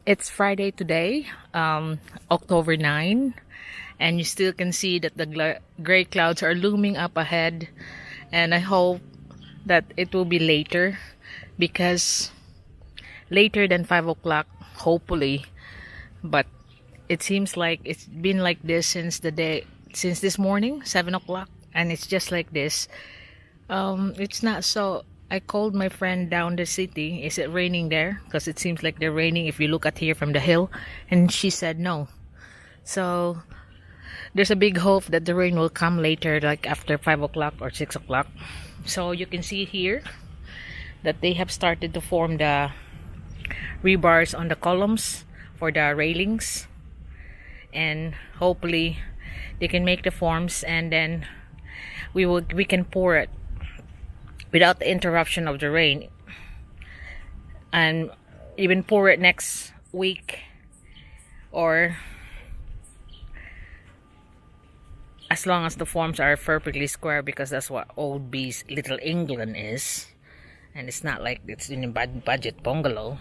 It's Friday today, October 9, and you still can see that the gray clouds are looming up ahead, and I hope that it will be later, because later than 5 o'clock, hopefully, but it seems like it's been like this since this morning, 7 o'clock, and it's just like this. It's not so. I called my friend down the city. Is it raining there? Because it seems like they're raining if you look at here from the hill. And she said no. So there's a big hope that the rain will come later, like after 5 o'clock or 6 o'clock. So you can see here that they have started to form the rebars on the columns for the railings. And hopefully they can make the forms, and then we can pour it without the interruption of the rain, and even pour it next week, or as long as the forms are perfectly square, because that's what Old B's Little England is, and it's not like it's in a budget bungalow.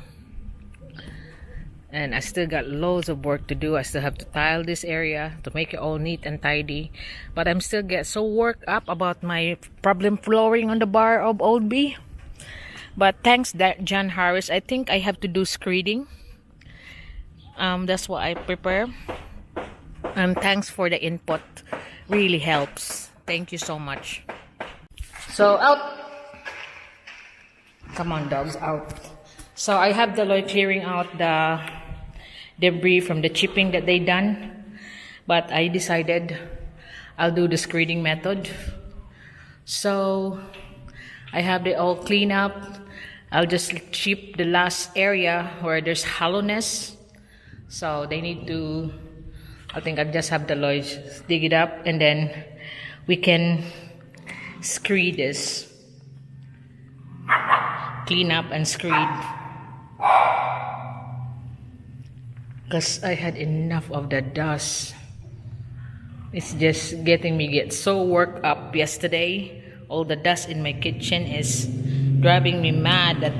And I still got loads of work to do. I still have to tile this area to make it all neat and tidy. But I'm still get so worked up about my problem flooring on the bar of Old B. But thanks John Harris, I think I have to do screeding. That's what I prepare. And thanks for the input. Really helps. Thank you so much. So out. Come on, dogs, out. So I have Deloitte clearing out the debris from the chipping that they done, but I decided I'll do the screeding method. So I have it all clean up. I'll just chip the last area where there's hollowness. So they need to, I think I'll just have Deloitte dig it up, and then we can screed this. Clean up and screed. Because I had enough of the dust. It's just getting me so worked up yesterday. All the dust in my kitchen is driving me mad that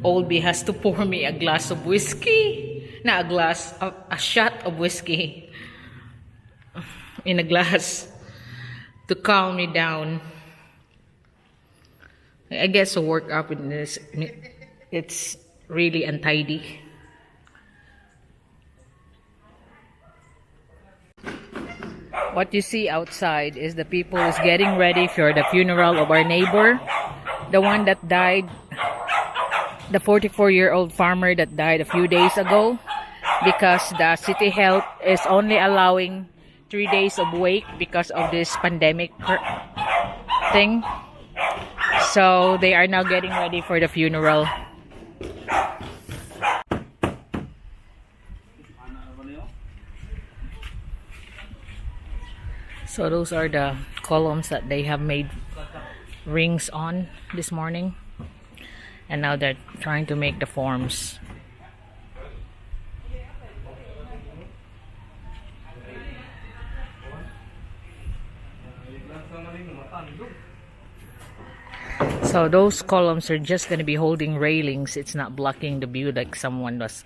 Old B has to pour me a glass of whiskey. Not a glass, a shot of whiskey in a glass to calm me down. I get so worked up with this. It's really untidy. What you see outside is the people is getting ready for the funeral of our neighbor, the one that died, the 44-year-old farmer that died a few days ago, because the city health is only allowing 3 days of wake because of this pandemic thing. So they are now getting ready for the funeral. So those are the columns that they have made rings on this morning. And now they're trying to make the forms. So those columns are just going to be holding railings. It's not blocking the view like someone was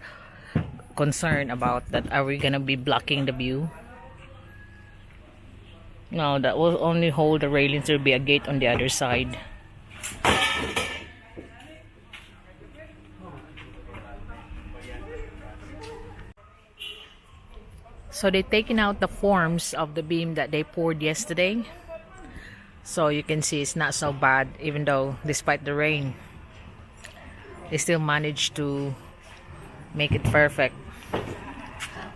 concerned about, that are we going to be blocking the view? No, that will only hold the railings. There will be a gate on the other side. So they've taken out the forms of the beam that they poured yesterday. So you can see it's not so bad, even though despite the rain, they still managed to make it perfect.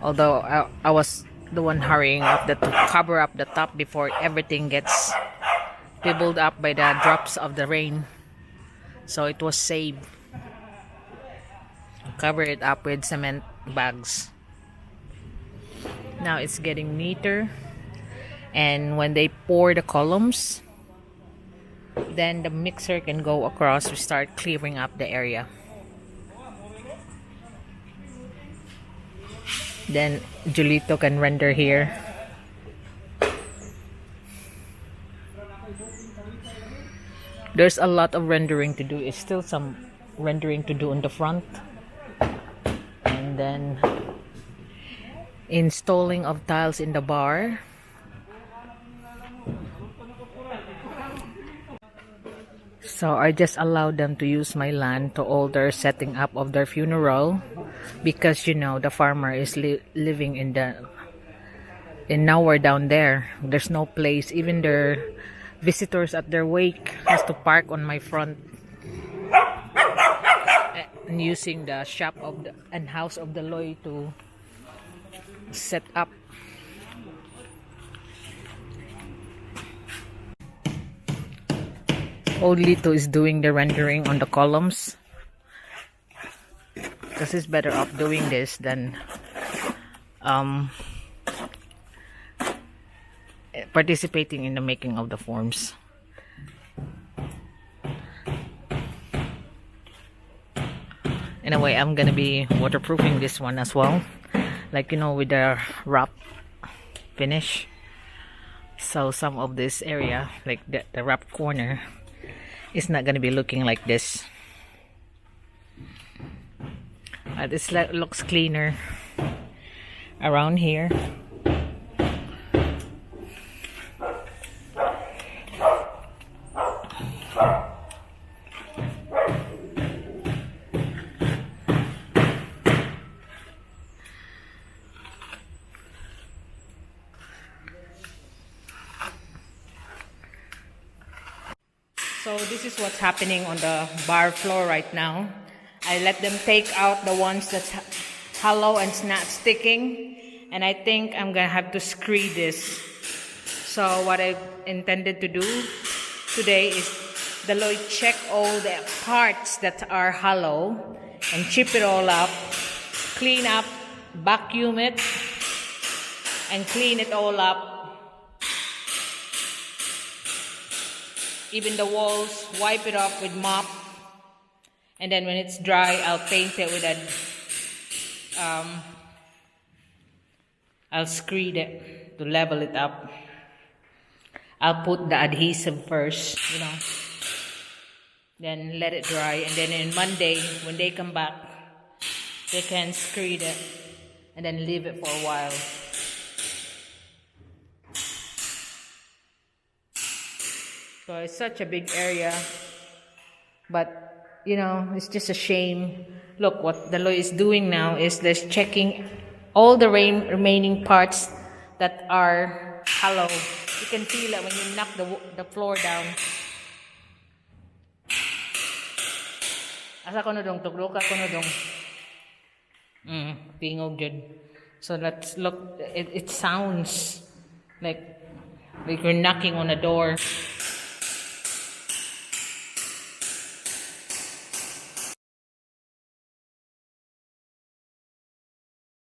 Although I was the one hurrying up to cover up the top before everything gets pebbled up by the drops of the rain. So it was saved. Cover it up with cement bags. Now it's getting neater. And when they pour the columns, then the mixer can go across to start clearing up the area. Then Julito can render here. There's a lot of rendering to do. It's still some rendering to do on the front. And and then installing of tiles in the bar. So I just allowed them to use my land to all their setting up of their funeral, because you know the farmer is living in nowhere down there. There's no place. Even their visitors at their wake has to park on my front, and using the shop of and house of the Loy to set up. Olito is doing the rendering on the columns, because he's better off doing this than participating in the making of the forms. Anyway, I'm gonna be waterproofing this one as well, like you know, with the wrap finish. So some of this area, like the wrap corner, is not gonna be looking like this. This looks cleaner around here. So this is what's happening on the bar floor right now. I let them take out the ones that's hollow and it's not sticking, and I think I'm gonna have to screed this. So what I intended to do today is check all the parts that are hollow and chip it all up, clean up, vacuum it, and clean it all up. Even the walls, wipe it off with mop, and then when it's dry, I'll paint it with I'll screed it to level it up. I'll put the adhesive first, you know, then let it dry, and then on Monday when they come back, they can screed it and then leave it for a while. So it's such a big area, but you know, it's just a shame. Look, what the Loy is doing now is just checking all the remaining parts that are hollow. You can feel it when you knock the floor down. Asa ko na dong, tugluka ko na dong. Tingog jud. So let's look. It sounds like you're knocking on a door.